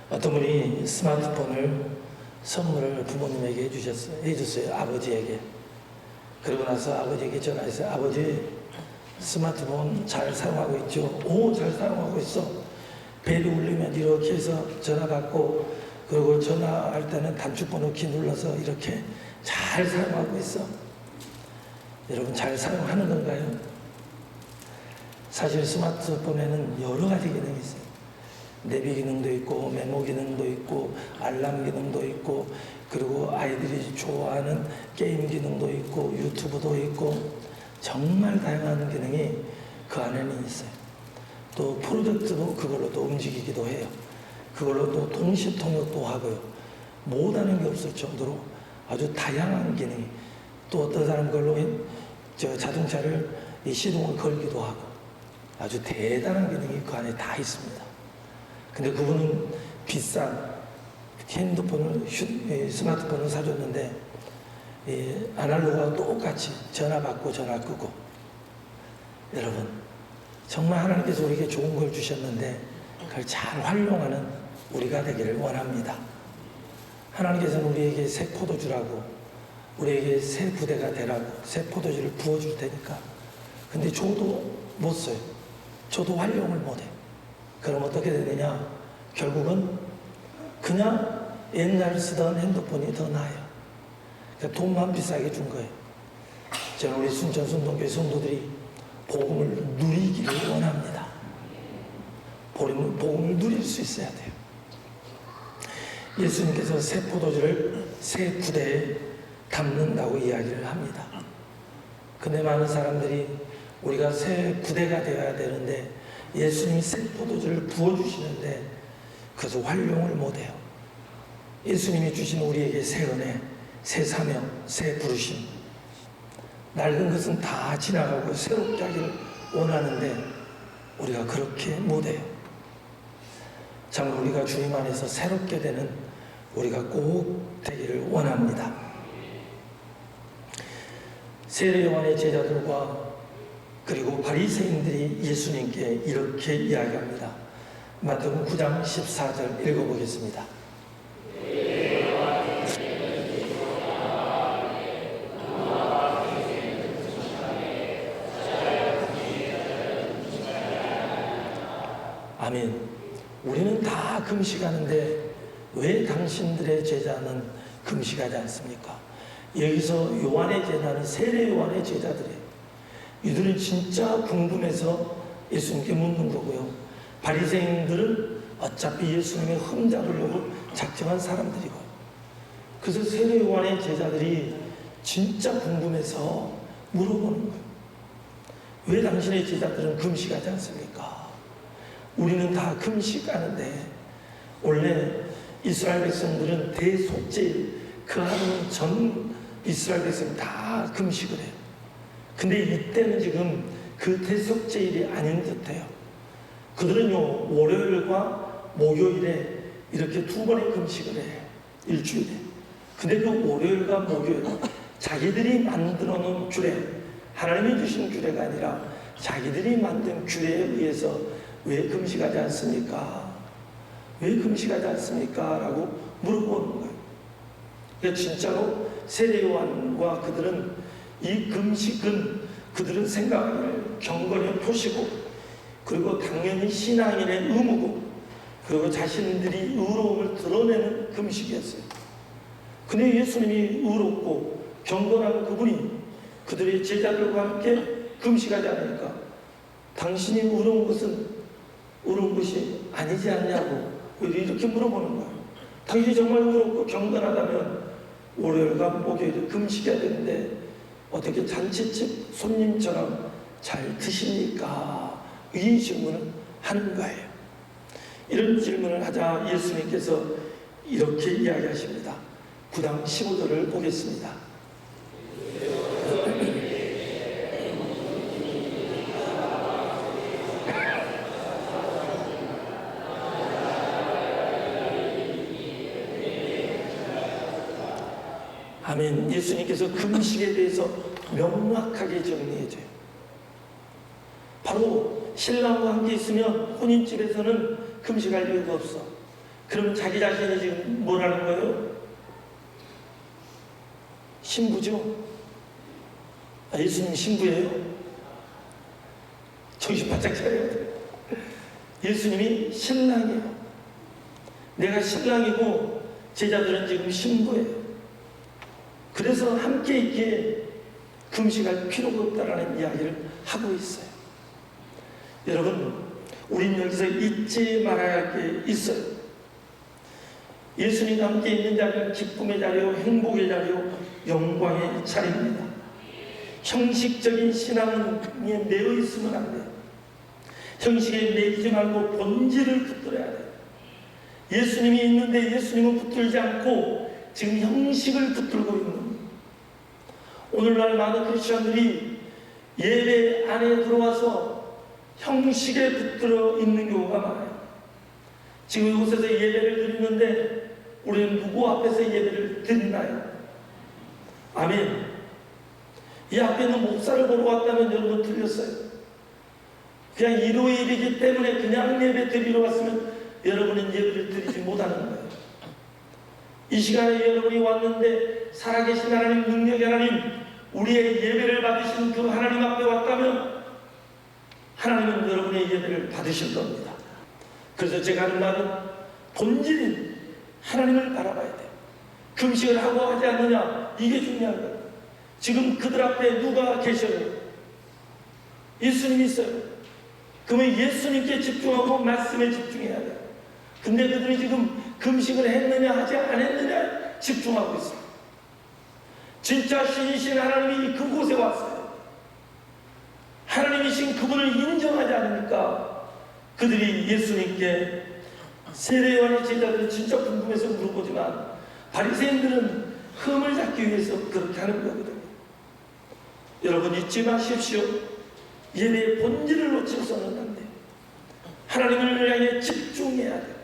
어떤 분이 스마트폰을 선물을 부모님에게 해줬어요. 아버지에게. 그러고 나서 아버지에게 전화해서 아버지 스마트폰 잘 사용하고 있죠? 오, 잘 사용하고 있어. 벨이 울리면 이렇게 해서 전화 받고, 그리고 전화할 때는 단축번호 키 눌러서 이렇게 잘 사용하고 있어. 여러분 잘 사용하는 건가요? 사실 스마트폰에는 여러 가지 기능이 있어요. 내비 기능도 있고 메모 기능도 있고 알람 기능도 있고, 그리고 아이들이 좋아하는 게임 기능도 있고 유튜브도 있고 정말 다양한 기능이 그 안에는 있어요. 또 프로젝트도 그걸로 또 움직이기도 해요. 그걸로 또 동시 통역도 하고요. 못하는 게 없을 정도로 아주 다양한 기능이, 또 어떤 사람 걸로 자동차를 시동을 걸기도 하고 아주 대단한 기능이 그 안에 다 있습니다. 근데 그분은 비싼 핸드폰을, 스마트폰을 사줬는데 아날로그와 똑같이 전화 받고 전화 끄고. 여러분 정말 하나님께서 우리에게 좋은 걸 주셨는데 그걸 잘 활용하는 우리가 되기를 원합니다. 하나님께서는 우리에게 새 포도주라고, 우리에게 새 부대가 되라고 새 포도주를 부어줄 테니까. 근데 저도 못 써요. 저도 활용을 못해요. 그럼 어떻게 되느냐? 결국은 그냥 옛날 쓰던 핸드폰이 더 나아요. 그러니까 돈만 비싸게 준 거예요. 저는 우리 순천 순동교회 성도들이 복음을 누리기를 원합니다. 복음을 누릴 수 있어야 돼요. 예수님께서 새 포도주를 새 부대에 담는다고 이야기를 합니다. 근데 많은 사람들이 우리가 새 부대가 되어야 되는데 예수님이 새 포도주를 부어주시는데 그것을 활용을 못해요. 예수님이 주신 우리에게 새 은혜, 새 사명, 새 부르심, 낡은 것은 다 지나가고 새롭게 하기를 원하는데 우리가 그렇게 못해요. 참 우리가 주님 안에서 새롭게 되는 우리가 꼭 되기를 원합니다. 세례 요한의 제자들과 그리고 바리새인들이 예수님께 이렇게 이야기합니다. 마태복음 9장 14절 읽어보겠습니다. 아멘. 우리는 다 금식하는데 왜 당신들의 제자는 금식하지 않습니까? 여기서 요한의 제자는 세례 요한의 제자들이에요. 이들은 진짜 궁금해서 예수님께 묻는 거고요. 바리새인들은 어차피 예수님의 흠잡으려고 작정한 사람들이고, 그래서 세례 요한의 제자들이 진짜 궁금해서 물어보는 거예요. 왜 당신의 제자들은 금식하지 않습니까? 우리는 다 금식하는데, 원래 이스라엘 백성들은 대속제일 그 하루 전 이스라엘 백성 다 금식을 해요. 근데 이때는 지금 그 대속제일이 아닌 듯해요. 그들은요 월요일과 목요일에 이렇게 두 번의 금식을 해요. 일주일에. 근데 그 월요일과 목요일 자기들이 만들어 놓은 규례, 하나님이 주신 규례가 아니라 자기들이 만든 규례에 의해서 왜 금식하지 않습니까? 왜 금식하지 않습니까? 라고 물어보는 거예요. 그러니까 진짜로 세례 요한과 그들은 이 금식은 그들은 생각을 경건의 표시고, 그리고 당연히 신앙인의 의무고, 그리고 자신들이 의로움을 드러내는 금식이었어요. 근데 예수님이 의롭고 경건한 그분이 그들의 제자들과 함께 금식하지 않으니까 당신이 의로운 것은 의로운 것이 아니지 않냐고 이렇게 물어보는 거예요. 당신이 정말 의롭고 경건하다면 월요일과 목요일에 금식해야 되는데 어떻게 잔치집 손님처럼 잘 드십니까? 이 질문을 하는 거예요. 이런 질문을 하자 예수님께서 이렇게 이야기하십니다. 9장 15절을 보겠습니다. 아멘. 예수님께서 금식에 대해서 명확하게 정리해줘요. 바로 신랑과 함께 있으면 혼인집에서는 금식할 이유가 없어. 그럼 자기 자신이 지금 뭐라는 거예요? 신부죠? 예수님 신부예요? 정신 바짝 차려야 돼요. 예수님이 신랑이에요. 내가 신랑이고 제자들은 지금 신부예요. 그래서 함께 있기에 금식할 필요가 없다라는 이야기를 하고 있어요. 여러분, 우린 여기서 잊지 말아야 할 게 있어요. 예수님과 함께 있는 자리는 기쁨의 자리요, 행복의 자리요, 영광의 자리입니다. 형식적인 신앙에 매여 있으면 안 돼요. 형식에 매이지 말고 본질을 붙들어야 돼요. 예수님이 있는데 예수님은 붙들지 않고 지금 형식을 붙들고 있는 거예요. 오늘날 많은 크리스천들이 예배 안에 들어와서 형식에 붙들어 있는 경우가 많아요. 지금 이곳에서 예배를 드리는데 우리는 누구 앞에서 예배를 드리나요? 아멘. 이 앞에 있는 목사를 보러 왔다면 여러분 틀렸어요. 그냥 일요일이기 때문에 그냥 예배 드리러 왔으면 여러분은 예배를 드리지 못하는 거예요. 이 시간에 여러분이 왔는데 살아계신 하나님, 능력의 하나님, 우리의 예배를 받으시는 그 하나님 앞에 왔다면 하나님은 여러분의 예배를 받으실 겁니다. 그래서 제가 하는 말은 본질인 하나님을 바라봐야 돼요. 금식을 하고 하지 않느냐, 이게 중요한 거예요. 지금 그들 앞에 누가 계셔요? 예수님이 있어요. 그러면 예수님께 집중하고 말씀에 집중해야 돼요. 근데 그들이 지금 금식을 했느냐 하지 않았느냐 집중하고 있어요. 진짜 신이신 하나님이 그곳에 왔어요. 하나님이신 그분을 인정하지 않으니까 그들이 예수님께 세례요한의 제자들은 진짜 궁금해서 물어보지만 바리새인들은 흠을 잡기 위해서 그렇게 하는 거거든요. 여러분 잊지 마십시오. 예배의 본질을 놓쳐서는 안 돼요. 하나님을 향해 집중해야 돼요.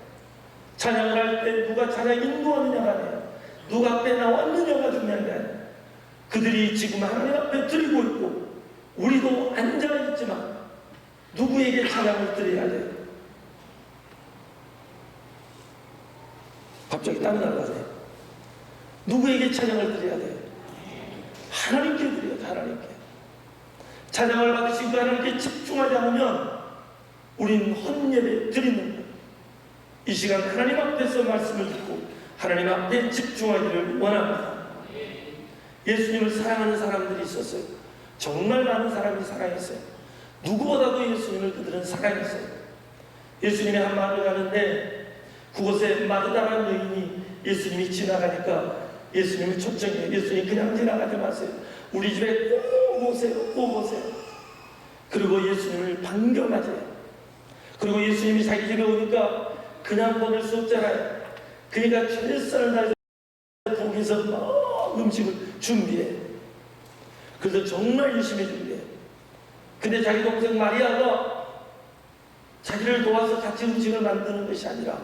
찬양을 할 때 누가 찬양 인도하느냐가 아니에요. 누가 앞에 나왔느냐가 중요한 게 아니에요. 그들이 지금 하나님 앞에 드리고 있고 우리도 앉아있지만 누구에게 찬양을 드려야 돼요? 갑자기 땀이 나가세요. 누구에게 찬양을 드려야 돼요? 하나님께 드려야 돼요. 하나님께. 찬양을 받으시고 하나님께 집중하지 않으면 우리는 헛예배 드리는 거예요. 이 시간 하나님 앞에서 말씀을 듣고 하나님 앞에 집중하기를 원합니다. 예수님을 사랑하는 사람들이 있었어요. 정말 많은 사람이 사랑했어요. 누구보다도 예수님을 그들은 사랑했어요. 예수님이 한 마을을 가는데 그곳에 마르다라는 여인이 예수님이 지나가니까 예수님을 초청해요. 예수님 그냥 지나가지 마세요. 우리 집에 꼭 오세요. 꼭 오세요. 그리고 예수님을 반겨맞아요. 그리고 예수님이 자기 집에 오니까 그냥 보낼 수 없잖아요. 그러니까 최선을 다해서 거기서 막 음식을 준비해. 그래서 정말 열심히 준비해. 근데 자기 동생 마리아가 자기를 도와서 같이 음식을 만드는 것이 아니라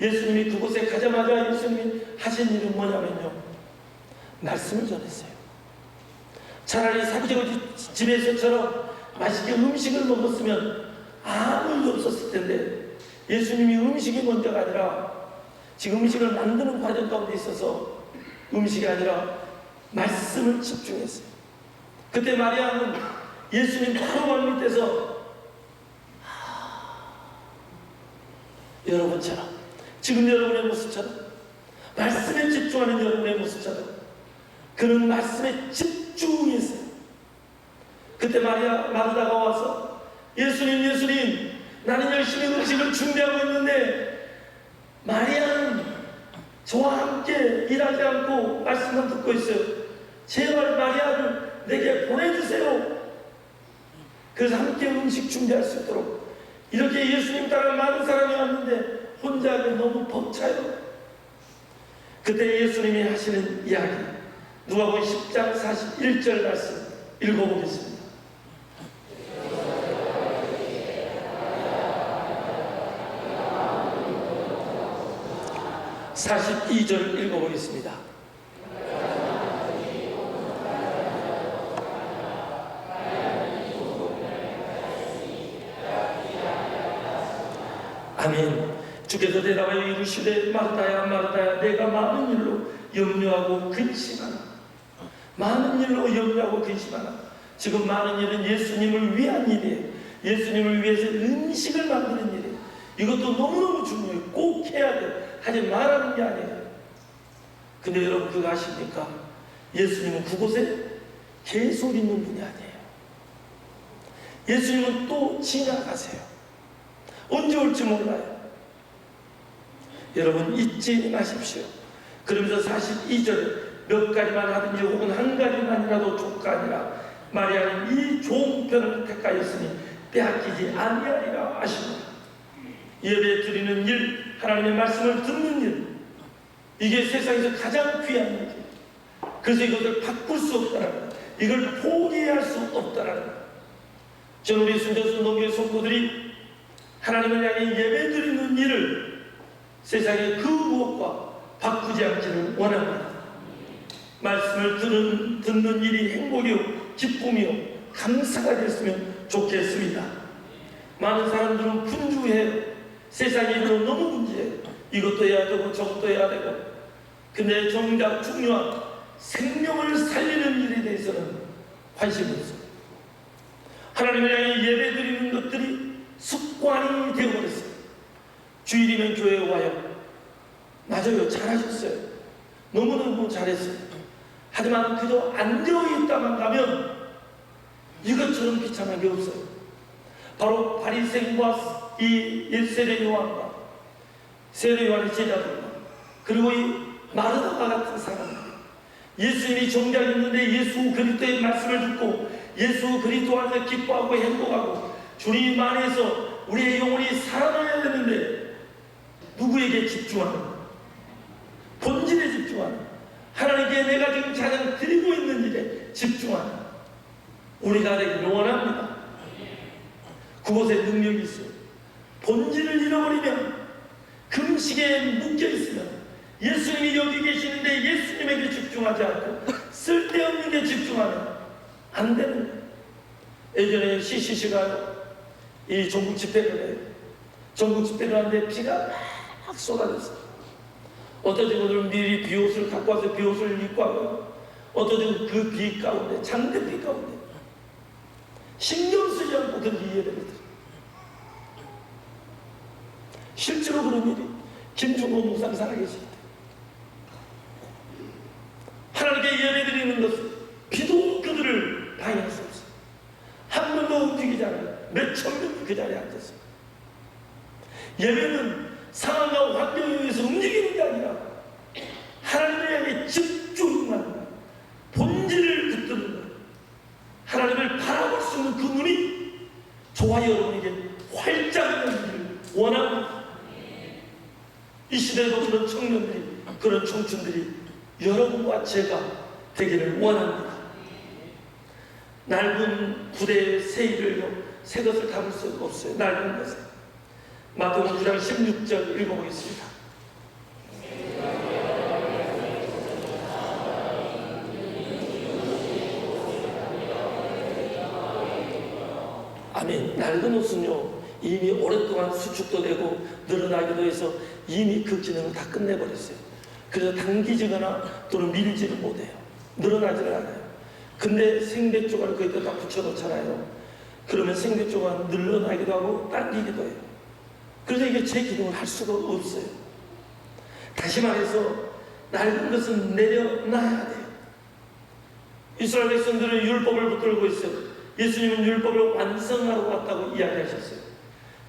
예수님이 그곳에 가자마자 예수님이 하신 일은 뭐냐면요, 말씀을 전했어요. 차라리 사부제가 집에서처럼 맛있게 음식을 먹었으면 아무 일도 없었을 텐데 예수님이 음식이 먼저가 아니라 지금 음식을 만드는 과정 가운데 있어서 음식이 아니라 말씀을 집중했어요. 그때 마리아는 예수님 바로 발 밑에서 여러분처럼, 지금 여러분의 모습처럼, 말씀에 집중하는 여러분의 모습처럼 그는 말씀에 집중했어요. 그때 마르다가 와서 예수님 나는 열심히 음식을 준비하고 있는데 마리아는 저와 함께 일하지 않고 말씀만 듣고 있어요. 제발 마리아를 내게 보내주세요. 그래서 함께 음식 준비할 수 있도록. 이렇게 예수님 따라 많은 사람이 왔는데 혼자 하기 너무 벅차요. 그때 예수님이 하시는 이야기, 누가복음 10장 41절 말씀 읽어보겠습니다. 42절 읽어보겠습니다. 아멘. 주께서 대답하여 물으시되 마르다야 마르다야 내가 많은 일로 염려하고 근심하나. 많은 일로 염려하고 근심하나. 지금 많은 일은 예수님을 위한 일이에요. 예수님을 위해서 음식을 만드는 일이에요. 이것도 너무너무 중요해요. 꼭 해야 돼요. 하지 말라는 게 아니에요. 근데 여러분 그거 아십니까? 예수님은 그곳에 계속 있는 분이 아니에요. 예수님은 또 지나가세요. 언제 올지 몰라요. 여러분 잊지 마십시오. 그러면서 42절에 몇 가지만 하든지 혹은 한 가지만이라도 족가니라. 마리아는 이 좋은 편을 택하였으니 빼앗기지 아니하리라 하십니다. 예배 드리는 일, 하나님의 말씀을 듣는 일, 이게 세상에서 가장 귀한 일이에요. 그래서 이것을 바꿀 수 없다는 거예요. 이걸 포기할 수 없다는 거예요. 저는 우리 순전순동교회 성도들이 하나님을 향해 예배 드리는 일을 세상의 그 무엇과 바꾸지 않기를 원합니다. 말씀을 듣는 일이 행복이요 기쁨이요 감사가 됐으면 좋겠습니다. 많은 사람들은 분주해요. 세상의 일로 너무 분주해요. 이것도 해야 되고 저것도 해야 되고. 근데 정작 중요한 생명을 살리는 일에 대해서는 관심이 없어요. 하나님을 향해 예배 드리는 것들이 습관이 되어버렸어요. 주일이면 교회에 와요. 맞아요. 잘하셨어요. 너무너무 잘했어요. 하지만 그저 앉아있다만 가면 이것처럼 비참한 게 없어요. 바로 바리새인과 이 세례 요한과 세례 요한의 제자들과 그리고 이 마르다와 같은 사람들, 예수님이 정작 있는데 예수 그리스도의 말씀을 듣고 예수 그리스도 안에서 기뻐하고 행복하고 주님 안에서 우리의 영혼이 살아나야 되는데 누구에게 집중하는, 본질에 집중하는, 하나님께 내가 지금 가장 드리고 있는 일에 집중하는 우리가 되기를 원합니다. 그곳에 능력이 있어요. 본질을 잃어버리면, 금식에 묶여있으면, 예수님이 여기 계시는데 예수님에게 집중하지 않고 쓸데없는 데 집중하면 안 되는 거예요. 예전에 CCC가 이 전국 집회를 해요. 전국 집회를 하는데 비가 막 쏟아졌어요. 어떤 친구들은 미리 비옷을 갖고 와서 비옷을 입고 하고, 어떤 친구는 그 비 가운데, 장대비 가운데 신경 쓰지 않고 그 예배를 드려요. 실제로 그런 일이 김종호 목사님 살아계실 때 하나님께 예배드리는 것은 비도 그들을 방해할 수 없어요. 한 명도 움직이지 않아요. 몇천 명이 그 자리에 앉았어요. 예배는 상황과 환경에 의해서 움직이는 게 아니라 하나님을 향해 집중하는, 본질을 붙드는 거예요. 하나님을 바라볼 수 있는 그 눈이 저와 여러분에게 활짝 열리기를 원합니다. 이 시대에도 그런 청년들이, 그런 청춘들이 여러분과 제가 되기를 원합니다. 낡은 구대의 새 일을, 새 것을 담을 수 없어요. 낡은 것을. 마태복음 9장 16절 읽어보겠습니다. 아멘. 낡은 옷은요 이미 오랫동안 수축도 되고 늘어나기도 해서 이미 그 기능을 다 끝내버렸어요. 그래서 당기지거나 또는 밀지를 못해요. 늘어나지를 않아요. 근데 생배조각을 거기다 다 붙여놓잖아요. 그러면 생배조각은 늘어나기도 하고 당기기도 해요. 그래서 이게 제 기능을 할 수가 없어요. 다시 말해서 낡은 것은 내려놔야 돼요. 이스라엘 백성들은 율법을 붙들고 있어요. 예수님은 율법을 완성하러 왔다고 이야기하셨어요.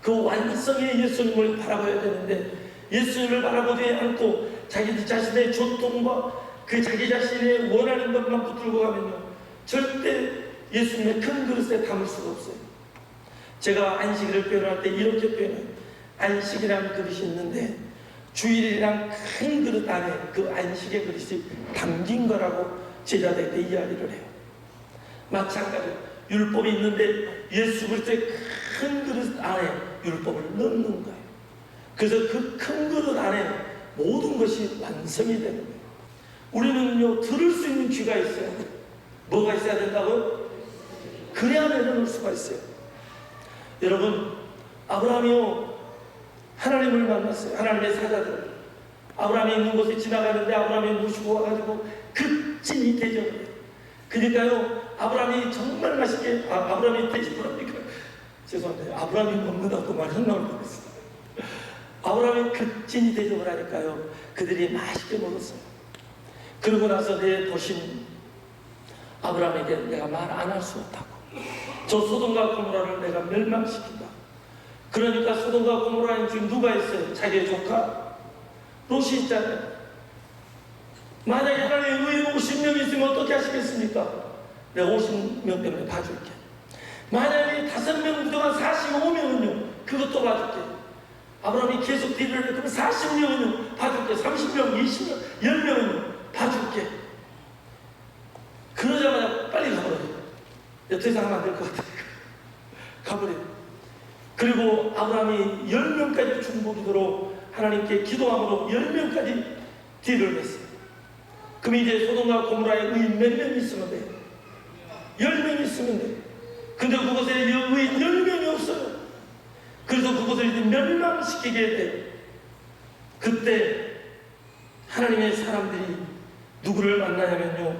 그 완성의 예수님을 바라봐야 되는데 예수님을 바라보지 않고 자기 자신의 전통과 그 자기 자신의 원하는 것만 붙들고 가면요 절대 예수님의 큰 그릇에 담을 수가 없어요. 제가 안식일을 표현할 때 이렇게 표현해요. 안식이라는 그릇이 있는데 주일이란 큰 그릇 안에 그 안식의 그릇이 담긴 거라고 제자들에게 이야기를 해요. 마찬가지로 율법이 있는데 예수 그리스도의 큰 그릇 안에 율법을 넣는 거예요. 그래서 그 큰 그릇 안에 모든 것이 완성이 되는 거예요. 우리는요 들을 수 있는 귀가 있어요. 뭐가 있어야 된다고요? 그래야 내려놓을 수가 있어요. 여러분, 아브라함이요 하나님을 만났어요. 하나님의 사자들. 아브라함이 있는 곳에 지나가는데 아브라함이 모시고 와가지고 급진이 대접을 해요. 그러니까요, 아브라함이 정말 맛있게, 아브라함이 대접을 하니까, 죄송한데, 아브라함이 먹는다고 말 헛나올 뻔했어요. 아브라함이 급진이 대접을 하니까요, 그들이 맛있게 먹었어요. 그러고 나서 내 도심 아브라함에게 내가 말 안 할 수 없다고. 저 소돔과 고모라를 내가 멸망시킨다. 그러니까 소돔과 고모라는 지금 누가 있어요? 자기의 조카? 롯이 있잖아요. 만약에 하나님 의인 50명 있으면 어떻게 하시겠습니까? 내가 50명 때문에 봐줄게. 만약에 5명 그동안 45명은요, 그것도 봐줄게. 아브라함이 계속 딜을 해. 그럼 40명은요, 봐줄게. 30명, 20명, 10명은요, 봐줄게. 그러자마자 빨리 가버려요. 더 이상 하면 안 될 것 같으니까. 가버려요. 그리고 아브라함이 10명까지 충복이도록 하나님께 기도함으로 10명까지 딜을 했어요. 그럼 이제 소돔과 고모라의 의인 몇 명 있으면 돼요? 10명 있으면 돼요. 근데 그곳에 의인 10명이 없어요. 그래서 그곳을 이제 멸망시키게 돼요. 그때 하나님의 사람들이 누구를 만나냐면요,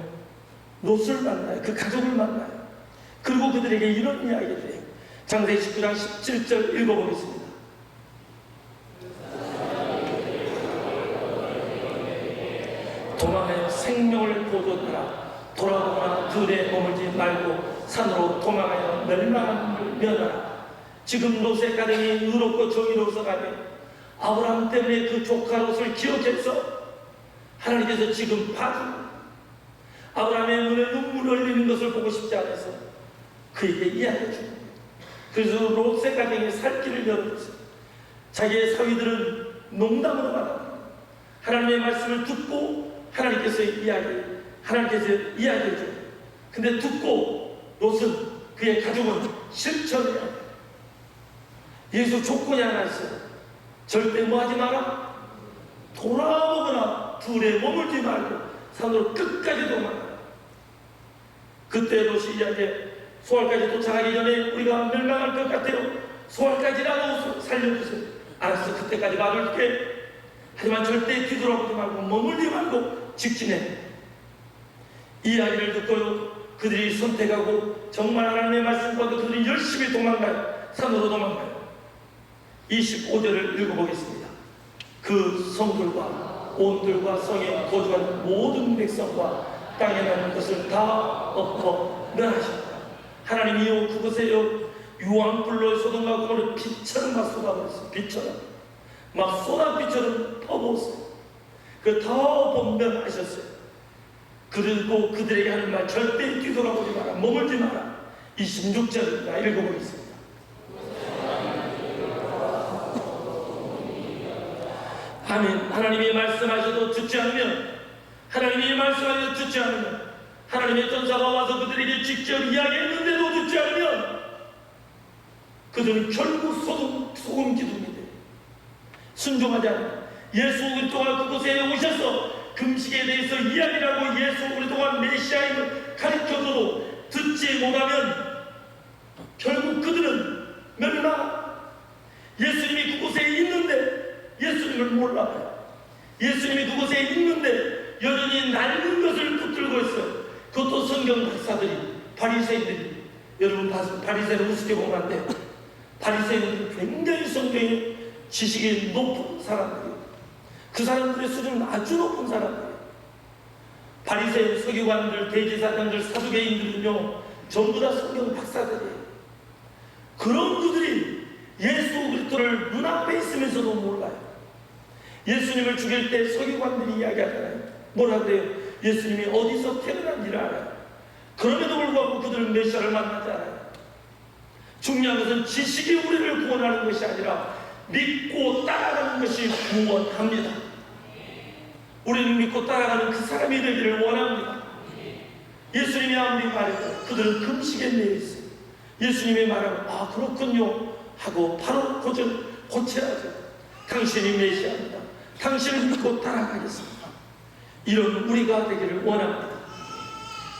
롯을 만나요. 그 가족을 만나요. 그리고 그들에게 이런 이야기를 해요. 창세기 19장 17절 읽어보겠습니다. 도망하여 생명을 보존하라. 돌아오거나 들에 머물지 말고 산으로 도망하여 멸망함을 면하라. 지금 롯의 가정이 의롭고 정의로워서 가며 아브라함 때문에 그 조카 롯을 기억해서 하나님께서 지금 봐줍니다. 아브라함의 눈에 눈물이 흘리는 것을 보고 싶지 않아서 그에게 이야기해 줍니다. 그래서 롯의 가정에 살 길을 열어줬어요. 자기의 사위들은 농담으로 말합니다. 하나님의 말씀을 듣고 하나님께서 이야기해 줘요. 근데 듣고 롯은, 그의 가족은 실천해요. 예수 조건이 하나 있어요. 절대 뭐 하지 마라? 돌아오거나 둘에 머물지 말고 산으로 끝까지 도망가라. 그때 롯이 이야기해, 소알까지 도착하기 전에 우리가 멸망할 것 같아요. 소알까지라도 살려주세요. 알았어, 그때까지 막을게. 하지만 절대 뒤돌아보지 말고 머물지 말고 직진해. 이 이야기를 듣고요, 그들이 선택하고 정말 하나님의 말씀과 그들이 열심히 도망가요. 산으로 도망가요. 25절을 읽어보겠습니다. 그 성들과 온들과 성에 거주하는 모든 백성과 땅에 나는 것을 다 엎어 멸하셨다. 하나님이요, 그곳에요, 유황불로 소돔과 고모를 빛처럼 막 쏟아버렸어요. 빛처럼 막 쏟아빛처럼 퍼부었어요. 그 다 엎어 멸하셨어요. 그리고 그들에게 하는 말, 절대 뒤돌아보지 마라, 머물지 마라. 26절입니다. 읽어보겠습니다. 아멘. 하나님이 말씀하셔도 듣지 않으면, 하나님이 말씀하셔도 듣지 않으면, 하나님의 전사가 와서 그들에게 직접 이야기했는데도 듣지 않으면 그들은 결국 소금 기둥이 돼요. 순종하지 않으면. 예수 그리스도가 그곳에 오셔서 금식에 대해서 이야기를 하고 예수 그리스도가 메시아임을 가르쳐줘도 듣지 못하면 결국 그들은 멸망. 예수님이 그곳에 있는데 예수님을 몰라요. 예수님이 그곳에 있는데 여전히 낡은 것을 붙들고 있어요. 그것도 성경 박사들이, 바리새인들이. 여러분 바리새인을 우습게 보면 안 돼요. 바리새인들은 굉장히 성경의 지식이 높은 사람들이에요. 그 사람들의 수준은 아주 높은 사람들이에요. 바리새인, 서기관들, 대제사장들, 사두개인들은요, 전부 다 성경 박사들이에요. 그런 그들이 예수 그리스도를 눈앞에 있으면서도 몰라요. 예수님을 죽일 때 서기관들이 이야기하잖아요. 뭐라 그래요? 예수님이 어디서 태어난지를 알아요. 그럼에도 불구하고 그들은 메시아를 만나지 않아요. 중요한 것은 지식이 우리를 구원하는 것이 아니라 믿고 따라가는 것이 구원합니다. 우리는 믿고 따라가는 그 사람이 되기를 원합니다. 예수님이 아무리 말해도 그들은 금식에 매여 있어요. 예수님이 말하면 아 그렇군요 하고 바로 고쳐야죠. 당신이 메시아입니다. 당신을 믿고 따라가겠습니다. 이런 우리가 되기를 원합니다.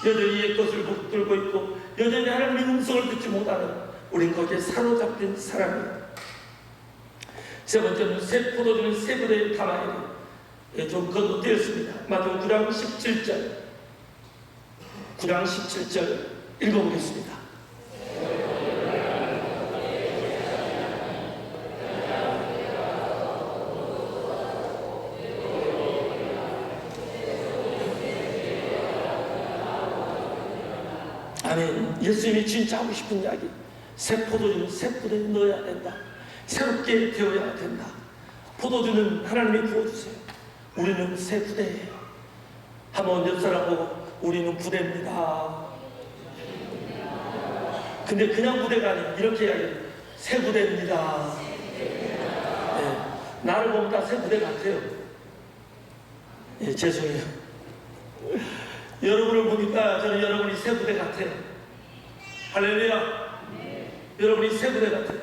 여전히 옛 것을 붙들고 있고 여전히 하나님의 음성을 듣지 못하는 우린 거기에 사로잡힌 사람이에요. 세 번째는 새 포도주는 새 부대에 담아야 돼요. 좀 건너뛰었습니다. 마태복음 9장 17절, 9장 17절 읽어보겠습니다. 아멘. 예수님이 진짜 하고 싶은 이야기. 새 포도주는 새 포도에 넣어야 된다. 새롭게 되어야 된다. 포도주는 하나님이 부어주세요. 우리는 새 부대예요. 한번 옆 사람 보고 우리는 부대입니다. 근데 그냥 부대가 아니에요. 이렇게 이야기해요. 새 부대입니다. 네. 나를 보면 다 새 부대 같아요. 예, 죄송해요. 여러분을 보니까 저는 여러분이 새 부대 같아요. 할렐루야. 여러분이 새 부대 같아요.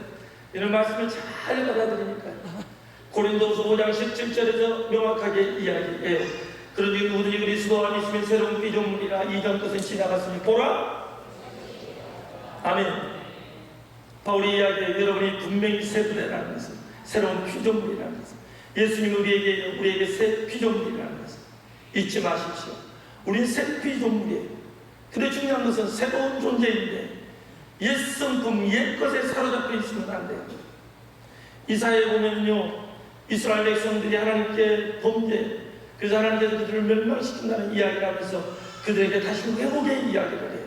이런 말씀을 잘 받아들이니까요. 고린도후서 5장 17절에서 명확하게 이야기해요. 그러니 누구든지 그리스도 안에 있으면 새로운 피조물이라 이전 것은 지나갔으니 보라. 아멘. 바울이 이야기해요. 여러분이 분명히 새 부대라는 것은, 새로운 피조물이라는 것은, 예수님 우리에게 새 피조물이라는 것은 잊지 마십시오. 우린 새 피조물이에요. 근데 중요한 것은 새로운 존재인데 옛 성품, 옛 것에 사로잡혀 있으면 안 돼요. 이사야에 보면요, 이스라엘 백성들이 하나님께 범죄, 그래서 하나님께서 그들을 멸망시킨다는 이야기를 하면서 그들에게 다시 회복의 이야기를 해요.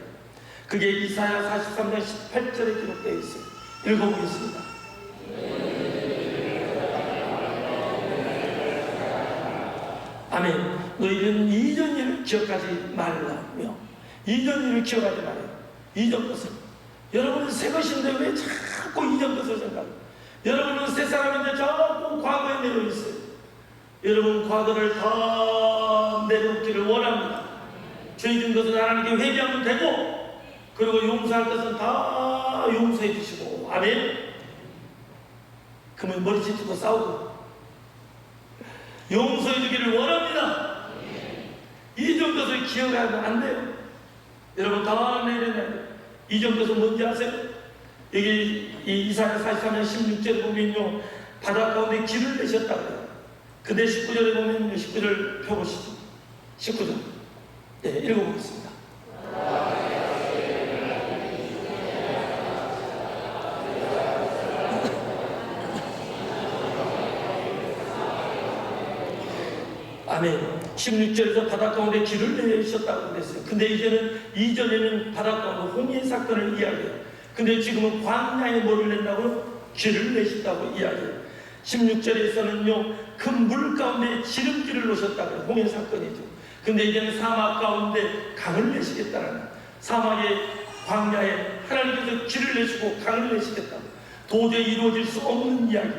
그게 이사야 43장 18절에 기록되어 있어요. 읽어보겠습니다. 아멘. 너희는 이전 일을 기억하지 말라며. 이전 일을 기억하지 말아요. 이전 것을. 여러분은 새 것인데 왜 자꾸 이전 것을 생각해요? 여러분은 새 사람인데 자꾸 과거에 내려 있어요. 여러분 과거를 다 내려놓기를 원합니다. 죄 진 것은 하나님께 회개하면 되고, 그리고 용서할 것은 다 용서해 주시고. 아멘. 그러면 머리 짚고 싸우고 용서해 주기를 원합니다. 이전 것을 기억하면 안 돼요. 여러분 다 내려놔야 돼요. 이전 것은 뭔지 아세요? 여기 이사야 43장 16절에 보면요, 바다 가운데 길을 내셨다고 해요. 근데 19절에 보면 19절 펴보시죠. 19절. 네, 읽어보겠습니다. 아멘. 16절에서 바다 가운데 길을 내셨다고 그랬어요. 근데 이전에는 바다 가운데 홍해 사건을 이야기해요. 근데 지금은 광야에 뭐를 낸다고요? 길을 내신다고 이야기해요. 16절에서는요, 큰 물 가운데 지름길을 놓으셨다고요. 홍해 사건이죠. 근데 이제는 사막 가운데 강을 내시겠다는, 사막의 광야에 하나님께서 길을 내시고 강을 내시겠다고. 도저히 이루어질 수 없는 이야기.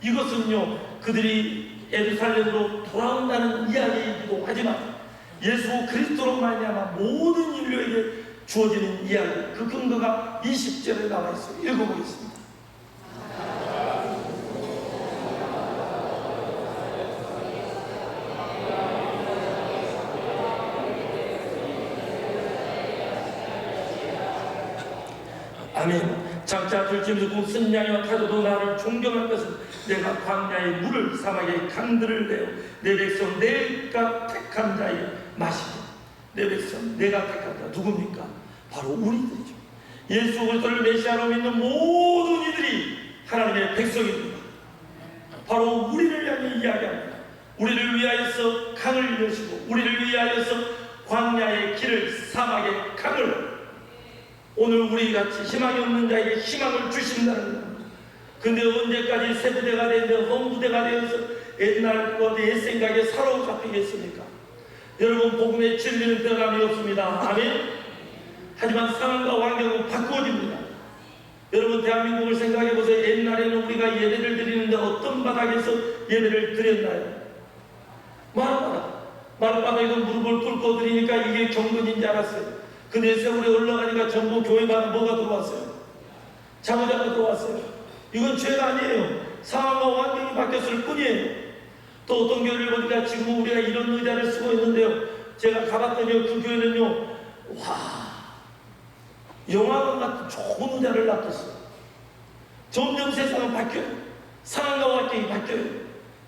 이것은요, 그들이 예루살렘으로 돌아온다는 이야기이기도 하지만 예수 그리스도로 말미암아 모든 인류에게 주어지는 이야기, 그 근거가 20절에 나와 있어요. 읽어보겠습니다. 아멘. 장차 들짐승 쓴 양이와 타조도 나를 존경할 것은 내가 광야의 물을, 사막의 강들을 내어 내 백성 내가 택한 자의 마시게. 내 백성 내가 택한 자 누굽니까? 바로 우리들이죠. 예수 그리스도를 메시아로 믿는 모든 이들이 하나님의 백성입니다. 바로 우리를 향해 이야기합니다. 우리를 위하여서 강을 여시고 우리를 위하여서 광야의 길을, 사막의 강을, 오늘 우리같이 희망이 없는 자에게 희망을 주신다는 겁니다. 근데 언제까지 새 부대가 되며 험부대가 되어서 옛날 것, 옛 생각에 사로잡히겠습니까? 여러분, 복음의 진리는 변함이 없습니다. 아멘. 하지만 상황과 환경은 바꾸어집니다. 여러분, 대한민국을 생각해 보세요. 옛날에는 우리가 예배를 드리는데 어떤 바닥에서 예배를 드렸나요? 마룻바닥에서 무릎을 꿇고 드리니까 이게 경건인지 알았어요. 근데 세월이 올라가니까 전부 교회만 뭐가 들어왔어요? 자모자가 들어왔어요. 이건 죄가 아니에요. 상황과 환경이 바뀌었을 뿐이에요. 또 어떤 교회를 보니까 지금 우리가 이런 의자를 쓰고 있는데요, 제가 가봤더니 그 교회는요, 영화관 같은 좋은 의자를 놔뒀어요. 점점 세상은 바뀌어요. 상황과 환경이 바뀌어요.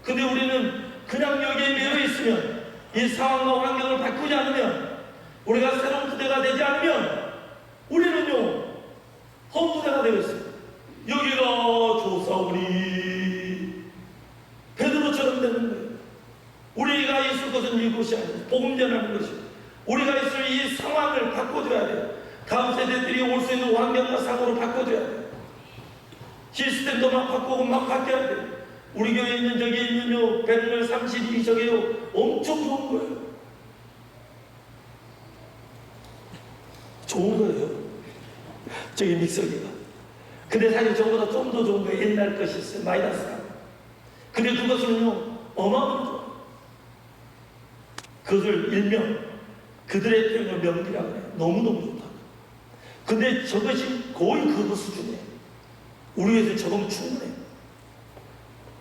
근데 우리는 그냥 여기에 매여 있으면, 이 상황과 환경을 바꾸지 않으면, 우리가 새로운 부대가 되지 않으면 우리는요 헛부대가 되어 있어요. 여기가 조사오니 베드로처럼 되는 거예요. 우리가 있을 것은 이곳이 아니에요. 복음 전하는 것이요. 우리가 있을 이 상황을 바꿔줘야 돼요. 다음 세대들이 올 수 있는 환경과 상황으로 바꿔줘야 돼요. 시스템도 막 바꾸고 막 바뀌어야 돼요. 우리 교회에 있는 저기 있는 배를 32 저게요 엄청 좋은 거예요. 좋은 거예요. 저기 믹서기가. 근데 사실 저보다 좀 더 좋은 거예요. 옛날 것이 있어요. 마이너스가. 근데 그것은요 어마어마한 좋아요. 그것을 일명 그들의 표현을 명기라고 해요. 너무너무 좋다고. 근데 저것이 거의 그거 수준이에요. 우리 회사에 적으면 충분해요.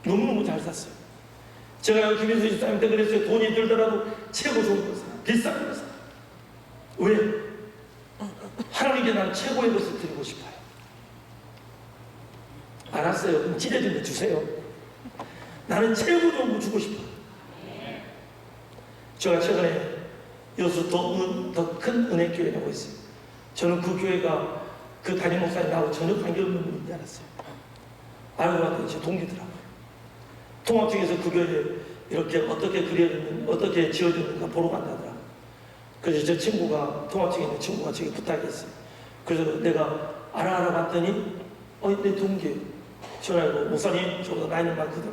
너무너무 잘 샀어요. 제가 김인수 집사님 때 그랬어요. 돈이 들더라도 최고 좋은 것을 비싼 것을. 왜? 하나님께 난 최고의 것을 드리고 싶어요. 알았어요. 그럼 찢어진 거 주세요. 나는 최고 좋은 거 주고 싶어요. 제가 최근에 여수 더 큰 은혜교회 나오고 있어요. 저는 그 교회가 그 담임 목사님 나하고 전혀 관계없는 분인 줄 알았어요. 알고 봤더니 제 동기더라고요. 통합중에서 그 교회에 이렇게 어떻게 그려졌는지, 어떻게 지어졌는가 보러 간다더라. 그래서 저 친구가, 통합중에 있는 친구가 저기 부탁했어요. 그래서 내가 알아봤더니, 내 동기. 전화해서, 목사님, 저보다 나이는 많거든요.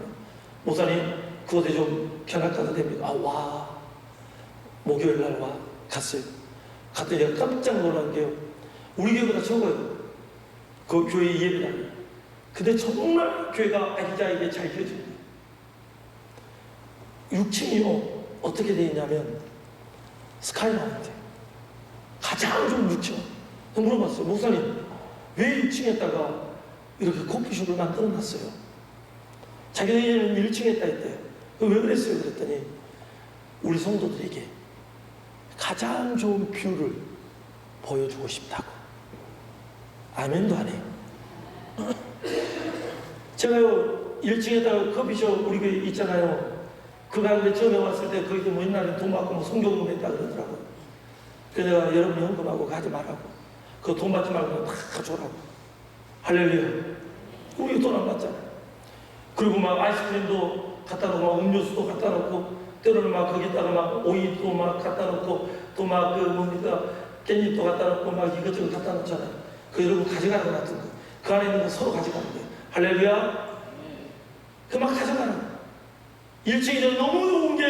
목사님, 그것에 좀 견학가도 됩니까? 와. 목요일 날 와. 갔어요. 갔더니 내가 깜짝 놀란 게요. 우리 교회보다 적어요. 그 교회 예배당. 근데 정말 교회가 아기자기하게 잘 지어집니다. 6층이요. 어떻게 되어 있냐면, 스카이라운드. 가장 좋은 6층. 물어봤어요. 목사님, 왜 6층에다가 이렇게 커피숍을 만들어 놨어요? 자기네는 1층에 있다 했대요. 왜 그랬어요? 그랬더니, 우리 성도들에게 가장 좋은 뷰를 보여주고 싶다고. 아멘도 안 해요. 제가요, 1층에다가 커피숍 우리 교회 있잖아요. 그 가운데 처음에 왔을 때 거기서 뭐 옛날에 돈 받고 뭐 성교금 했다 그러더라고요. 그래서 내가 여러분이 헌금하고 가지 말라고. 그거 돈 받지 말고 다 줘라고. 할렐루야. 우리 돈 안 받잖아요. 그리고 막 아이스크림도 갖다 놓고 막 음료수도 갖다 놓고 때로는 막 거기다가 막 오이도 막 갖다 놓고 또 막 그 뭡니까 깻잎도 갖다 놓고 막 이것저것 갖다 놓잖아요. 그 여러분 가져가는 거 같은 거. 그 안에 있는 거 서로 가져가는 거예요. 할렐루야. 그 막 가져가는 거예요. 1층이 너무 좋은 게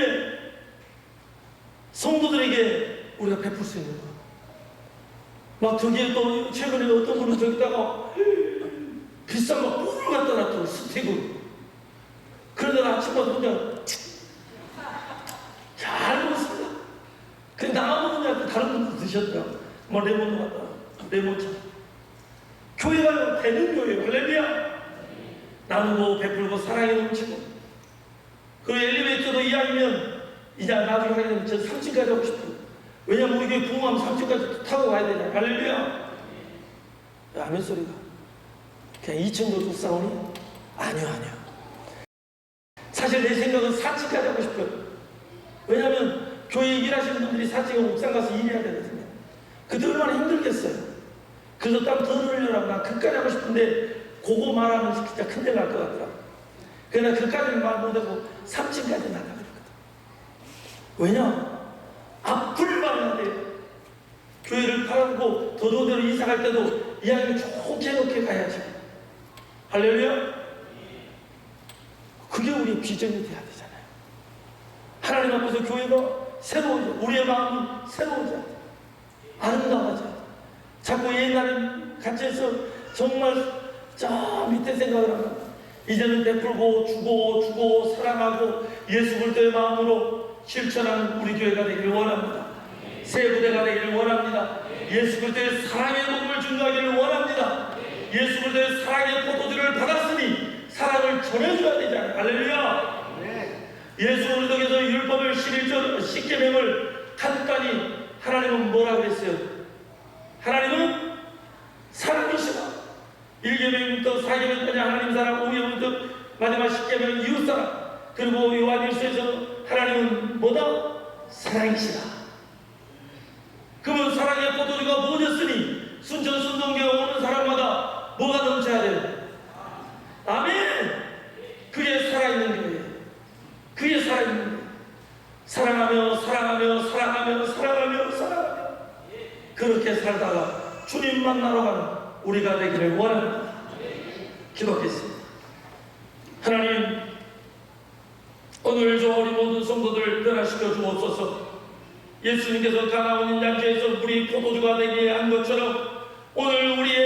성도들에게 우리가 베풀 수 있는 거예요. 막 저기에 또 최근에 어떤 분은 저기다가 비싼 거 뿔을 갖다 놨더라고. 스틱을. 그러다가 아침마다 혼자 잘 먹었습니다. 근데 나만 먹느냐 다른 분도 드셨더라고. 뭐 레몬도 갖다 레몬차. 교회가 되는 교회예요. 할렐루야. 나누고 베풀고 사랑이 넘치고. 그리고 엘리베이터도 이왕이면 이제 나중에 하게 되면 저 3층까지 하고 싶어요. 왜냐면 우리 교회 부흥하면 3층까지 타고 가야 되잖아요. 할렐루야. 아멘 소리가. 그냥 2층도 좀 싸우니? 아니요. 사실 내 생각은 4층까지 하고 싶어요. 왜냐면 교회 일하시는 분들이 4층에 옥상 가서 일해야 되거든요. 그때 얼마나 힘들겠어요. 그래서 땀 더 흘리려고 난 그까지 하고 싶은데 그거 말하면 진짜 큰데 날 것 같더라고. 그래서 그까지는 말 못하고 3층까지 나가야 되거든. 왜냐? 앞을 봐야 돼요. 교회를 팔고 도도대로 이사갈 때도 이야기를 좋게 놓게 가야지. 할렐루야? 그게 우리의 비전이 돼야 되잖아요. 하나님 앞에서 교회가 새로워져. 우리의 마음이 새로워져야 돼. 아름다워져야 돼. 자꾸 옛날에 같이 해서 정말 저 밑에 생각을 합니다. 이제는 베풀고 주고 사랑하고 예수 그리스도의 마음으로 실천하는 우리 교회가 되기를 원합니다. 새 부대가 되기를 원합니다. 예수 그리스도의 사랑의 복음을 증거하기를 원합니다. 예수 그리스도의 사랑의 포도주를 받았으니 사랑을 전해줘야 되잖아요. 할렐루야. 예수 그리스도께서 율법을 11절 10계명을 간단히 하나님은 뭐라고 했어요? 하나님은 사랑이시다. 1계명부터 4계명까지 하나님 사랑, 5계명부터 마지막 10계명은 이웃사랑. 그리고 요한일서에서 하나님은 뭐다? 사랑이시다. 그분 사랑의 포도주가 부어졌으니 순전순동교회 오는 사람마다 뭐가 넘쳐야 돼요? 아멘! 그게 살아있는 교회. 그게 살아있는 교회. 사랑하며 사랑하며 사랑하며 사랑하며 사랑하며 그렇게 살다가 주님 만나러 가는 우리가 되기를 원합니다. 기도하겠습니다. 하나님, 오늘 저 우리 모든 성도들을 변화시켜 주옵소서. 예수님께서 가나온 양지에서 물이 포도주가 되게 한 것처럼 오늘 우리의